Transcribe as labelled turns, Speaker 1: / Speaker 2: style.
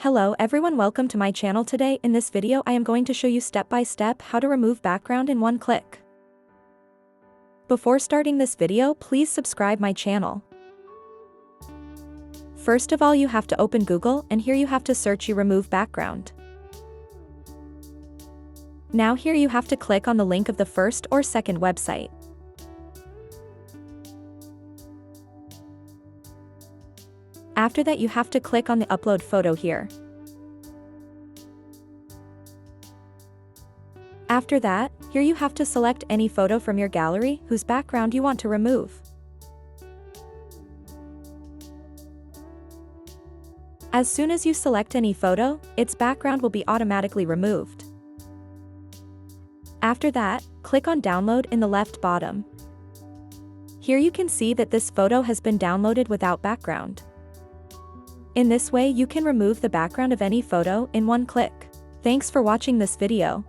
Speaker 1: Hello everyone, welcome to my channel. Today in this video I am going to show you step by step how to remove background in one click. Before starting this video, please subscribe my channel. First of all, you have to open Google and here you have to search you remove background. Now here you have to click on the link of the first or second website. After that you have to click on the upload photo here. After that, here you have to select any photo from your gallery whose background you want to remove. As soon as you select any photo, its background will be automatically removed. After that, click on download in the left bottom. Here you can see that this photo has been downloaded without background. In this way you can remove the background of any photo in one click. Thanks for watching this video.